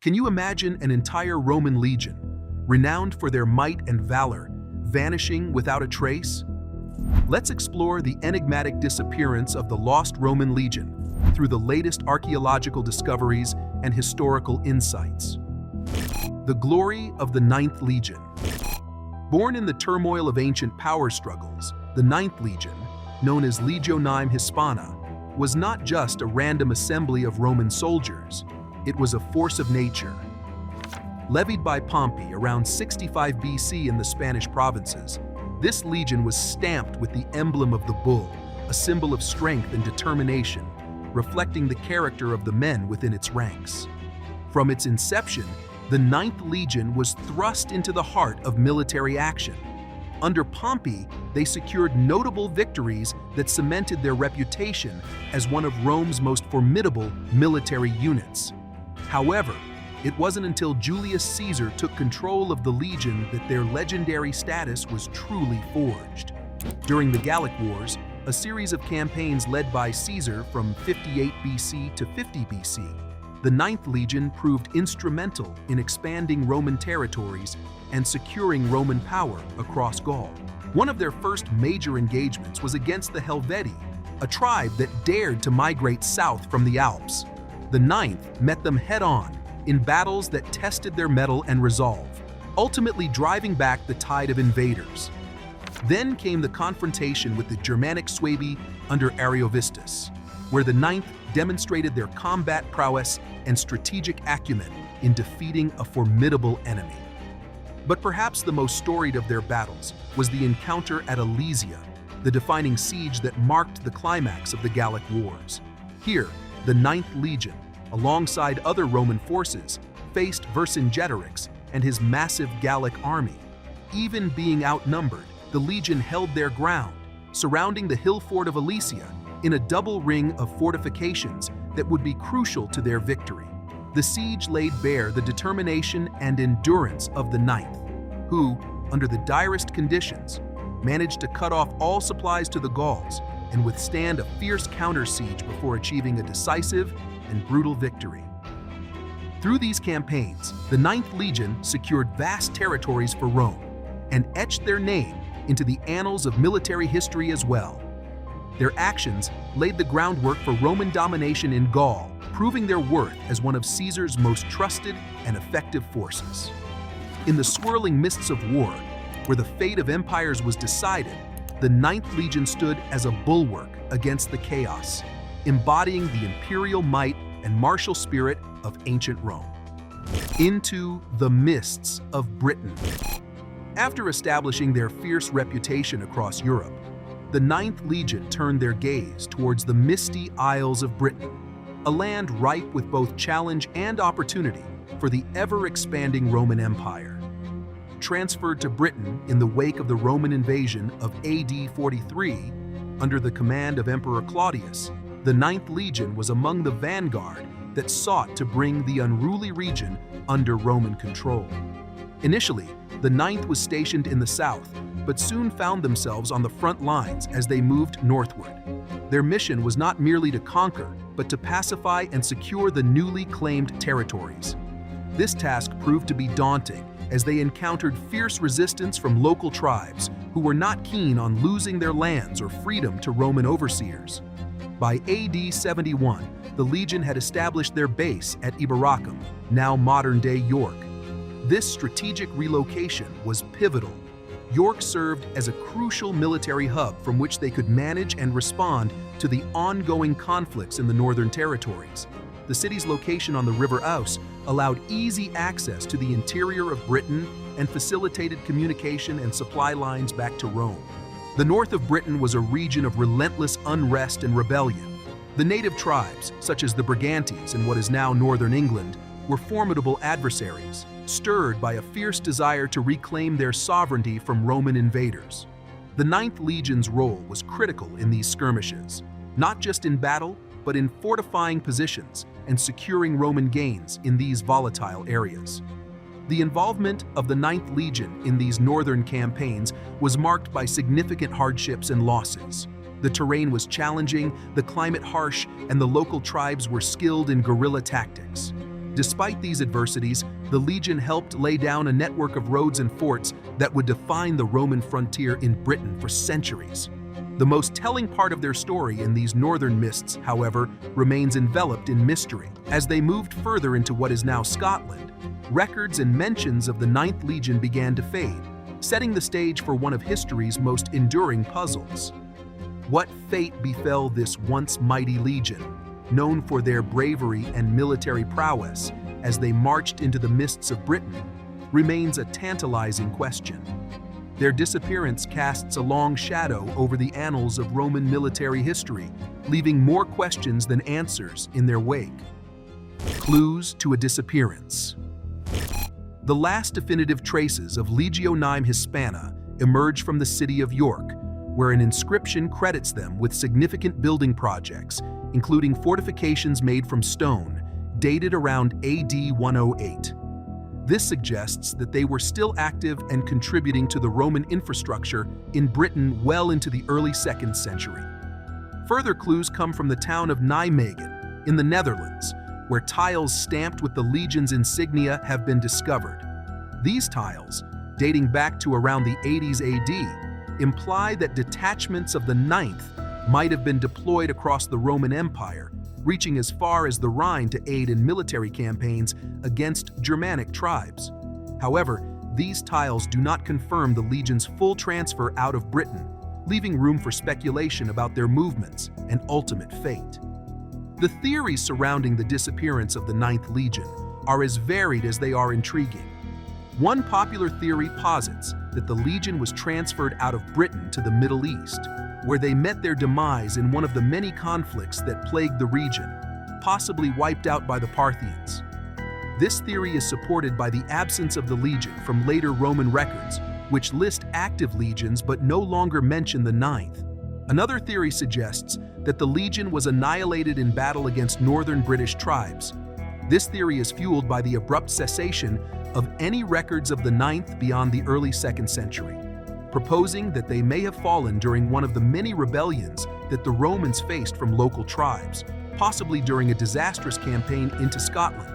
Can you imagine an entire Roman legion, renowned for their might and valor, vanishing without a trace? Let's explore the enigmatic disappearance of the lost Roman legion through the latest archaeological discoveries and historical insights. The glory of the Ninth Legion. Born in the turmoil of ancient power struggles, the Ninth Legion, known as Legio IX Hispana, was not just a random assembly of Roman soldiers. It was a force of nature. Levied by Pompey around 65 BC in the Spanish provinces, this legion was stamped with the emblem of the bull, a symbol of strength and determination, reflecting the character of the men within its ranks. From its inception, the Ninth Legion was thrust into the heart of military action. Under Pompey, they secured notable victories that cemented their reputation as one of Rome's most formidable military units. However, it wasn't until Julius Caesar took control of the legion that their legendary status was truly forged. During the Gallic Wars, a series of campaigns led by Caesar from 58 BC to 50 BC, the Ninth Legion proved instrumental in expanding Roman territories and securing Roman power across Gaul. One of their first major engagements was against the Helvetii, a tribe that dared to migrate south from the Alps. The Ninth met them head-on in battles that tested their mettle and resolve, ultimately driving back the tide of invaders. Then came the confrontation with the Germanic Suebi under Ariovistus, where the Ninth demonstrated their combat prowess and strategic acumen in defeating a formidable enemy. But perhaps the most storied of their battles was the encounter at Alesia, the defining siege that marked the climax of the Gallic Wars. Here, the Ninth Legion, alongside other Roman forces, faced Vercingetorix and his massive Gallic army. Even being outnumbered, the legion held their ground, surrounding the hill fort of Alesia in a double ring of fortifications that would be crucial to their victory. The siege laid bare the determination and endurance of the Ninth, who, under the direst conditions, managed to cut off all supplies to the Gauls and withstand a fierce counter-siege before achieving a decisive and brutal victory. Through these campaigns, the Ninth Legion secured vast territories for Rome and etched their name into the annals of military history as well. Their actions laid the groundwork for Roman domination in Gaul, proving their worth as one of Caesar's most trusted and effective forces. In the swirling mists of war, where the fate of empires was decided, the Ninth Legion stood as a bulwark against the chaos, embodying the imperial might and martial spirit of ancient Rome. Into the mists of Britain. After establishing their fierce reputation across Europe, the Ninth Legion turned their gaze towards the misty Isles of Britain, a land ripe with both challenge and opportunity for the ever-expanding Roman Empire. Transferred to Britain in the wake of the Roman invasion of AD 43, under the command of Emperor Claudius, the Ninth Legion was among the vanguard that sought to bring the unruly region under Roman control. Initially, the Ninth was stationed in the south, but soon found themselves on the front lines as they moved northward. Their mission was not merely to conquer, but to pacify and secure the newly claimed territories. This task proved to be daunting as they encountered fierce resistance from local tribes who were not keen on losing their lands or freedom to Roman overseers. By AD 71, the legion had established their base at Iberacum, now modern-day York. This strategic relocation was pivotal. York served as a crucial military hub from which they could manage and respond to the ongoing conflicts in the northern territories. The city's location on the River Ouse allowed easy access to the interior of Britain and facilitated communication and supply lines back to Rome. The north of Britain was a region of relentless unrest and rebellion. The native tribes, such as the Brigantes in what is now northern England, were formidable adversaries, stirred by a fierce desire to reclaim their sovereignty from Roman invaders. The Ninth Legion's role was critical in these skirmishes, not just in battle, but in fortifying positions and securing Roman gains in these volatile areas. The involvement of the Ninth Legion in these northern campaigns was marked by significant hardships and losses. The terrain was challenging, the climate harsh, and the local tribes were skilled in guerrilla tactics. Despite these adversities, the legion helped lay down a network of roads and forts that would define the Roman frontier in Britain for centuries. The most telling part of their story in these northern mists, however, remains enveloped in mystery. As they moved further into what is now Scotland, records and mentions of the Ninth Legion began to fade, setting the stage for one of history's most enduring puzzles. What fate befell this once mighty legion, known for their bravery and military prowess as they marched into the mists of Britain, remains a tantalizing question. Their disappearance casts a long shadow over the annals of Roman military history, leaving more questions than answers in their wake. Clues to a disappearance. The last definitive traces of Legio IX Hispana emerge from the city of York, where an inscription credits them with significant building projects, including fortifications made from stone, dated around AD 108. This suggests that they were still active and contributing to the Roman infrastructure in Britain well into the early 2nd century. Further clues come from the town of Nijmegen in the Netherlands, where tiles stamped with the legion's insignia have been discovered. These tiles, dating back to around the 80s AD, imply that detachments of the 9th might have been deployed across the Roman Empire, reaching as far as the Rhine to aid in military campaigns against Germanic tribes. However, these tiles do not confirm the legion's full transfer out of Britain, leaving room for speculation about their movements and ultimate fate. The theories surrounding the disappearance of the Ninth Legion are as varied as they are intriguing. One popular theory posits that the legion was transferred out of Britain to the Middle East, where they met their demise in one of the many conflicts that plagued the region, possibly wiped out by the Parthians. This theory is supported by the absence of the legion from later Roman records, which list active legions but no longer mention the Ninth. Another theory suggests that the legion was annihilated in battle against northern British tribes. This theory is fueled by the abrupt cessation of any records of the Ninth beyond the early 2nd century, proposing that they may have fallen during one of the many rebellions that the Romans faced from local tribes, possibly during a disastrous campaign into Scotland.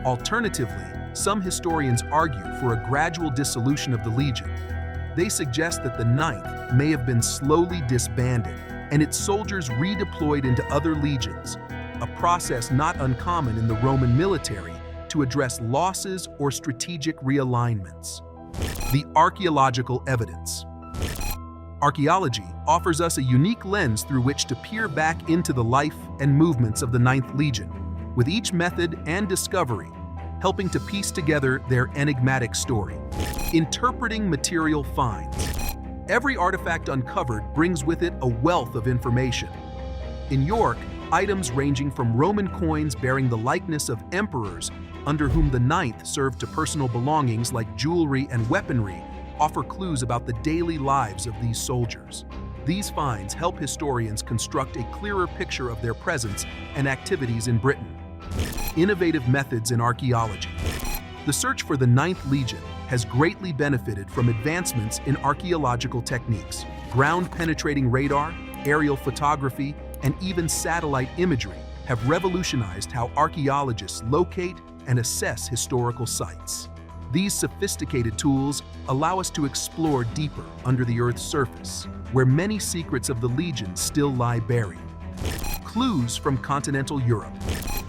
Alternatively, some historians argue for a gradual dissolution of the legion. They suggest that the Ninth may have been slowly disbanded and its soldiers redeployed into other legions, a process not uncommon in the Roman military to address losses or strategic realignments. The archaeological evidence. Archaeology offers us a unique lens through which to peer back into the life and movements of the Ninth Legion, with each method and discovery helping to piece together their enigmatic story. Interpreting material finds. Every artifact uncovered brings with it a wealth of information. In York, items ranging from Roman coins bearing the likeness of emperors under whom the Ninth served to personal belongings like jewelry and weaponry offer clues about the daily lives of these soldiers. These finds help historians construct a clearer picture of their presence and activities in Britain. Innovative methods in archaeology. The search for the Ninth Legion has greatly benefited from advancements in archaeological techniques. Ground-penetrating radar, aerial photography, and even satellite imagery have revolutionized how archaeologists locate and assess historical sites. These sophisticated tools allow us to explore deeper under the Earth's surface, where many secrets of the Legion still lie buried. Clues from continental Europe.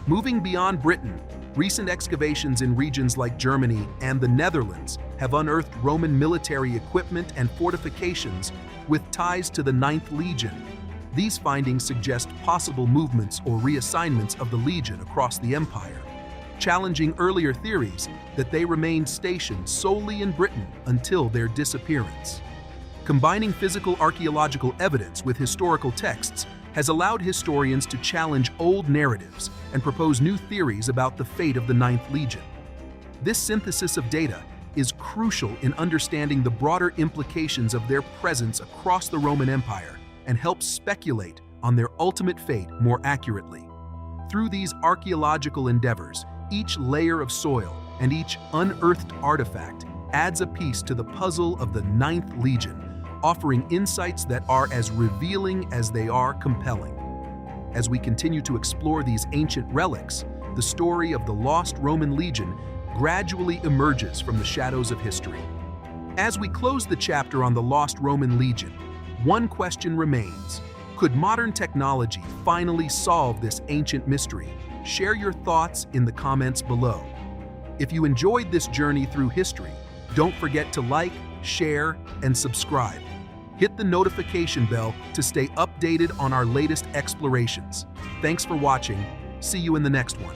Moving beyond Britain, recent excavations in regions like Germany and the Netherlands have unearthed Roman military equipment and fortifications with ties to the Ninth Legion. These findings suggest possible movements or reassignments of the Legion across the empire, challenging earlier theories that they remained stationed solely in Britain until their disappearance. Combining physical archaeological evidence with historical texts has allowed historians to challenge old narratives and propose new theories about the fate of the Ninth Legion. This synthesis of data is crucial in understanding the broader implications of their presence across the Roman Empire and helps speculate on their ultimate fate more accurately. Through these archaeological endeavors, each layer of soil and each unearthed artifact adds a piece to the puzzle of the Ninth Legion, offering insights that are as revealing as they are compelling. As we continue to explore these ancient relics, the story of the lost Roman legion gradually emerges from the shadows of history. As we close the chapter on the lost Roman legion, one question remains. Could modern technology finally solve this ancient mystery? Share your thoughts in the comments below. If you enjoyed this journey through history, don't forget to like, share, and subscribe. Hit the notification bell to stay updated on our latest explorations. Thanks for watching. See you in the next one.